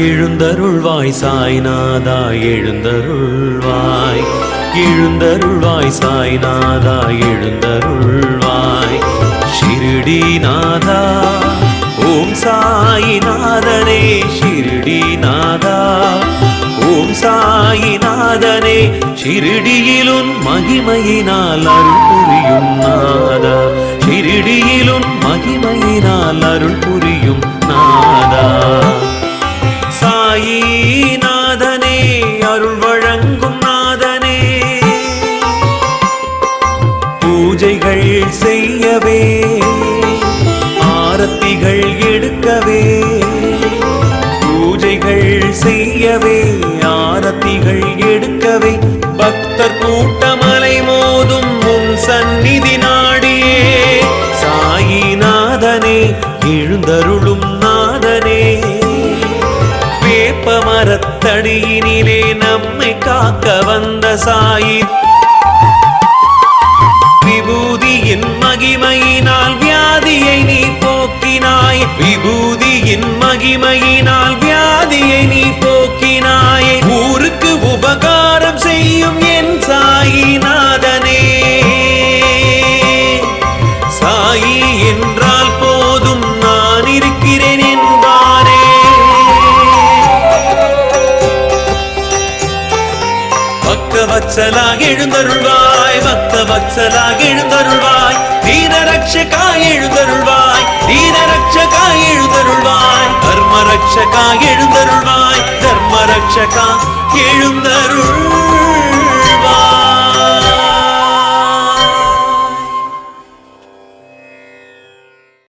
எழுந்தருள்வாய் சாய்நாதா எழுந்தருள்வாய், எழுந்தருள்வாய் சாய்நாதா எழுந்தருள்வாய். ஷிரடிநாதா ஓம் சாயிநாதனே, ஷிரடிநாதா ஓம் சாயிநாதனே. ஷிரடியிலுன் மகிமையினால் அருள் புரியும் நாதா, ஷிரடியிலுன் மகிமையினால் அருள் புரியும் நாதா. சாயிநாதனே அருள் வழங்கும் நாதனே, பூஜைகள் செய்யவே ஆரத்திகள் எடுக்கவே, பூஜைகள் செய்யவே ஆரத்திகள் எடுக்கவே, பக்தர் கூட்டமலை மோதும் உன் சந்நிதி நாடியே. சாயிநாதனே எழுந்தருளும் நாதனே, வேப்ப மரத்தடியினிலே நம்மை காக்க வந்த சாயி. விபூதியின் மகிமையினால் வியாதியை நீ போக்கினாய், விபூதியின் மகிமையினால் வியாதியை நீ போக்கினாய். ஊருக்கு உபகாரம் செய்யும் என் சாயிநாதனே, சாயி என்றால் போதும் நான் இருக்கிறேன் என்பாரே. பக்தவத்சலாக எழுந்தருள்வாய், பக்தவத்சலாக எழுந்தருள்வாய். தீனரட்சகா எழுந்தருள்வாய், தீனரட்சகா எழுந்தருள்வாய். தர்மரட்சகா எழுந்தருள்வாய், தர்மரட்சகா எழுந்தருள்வாய்.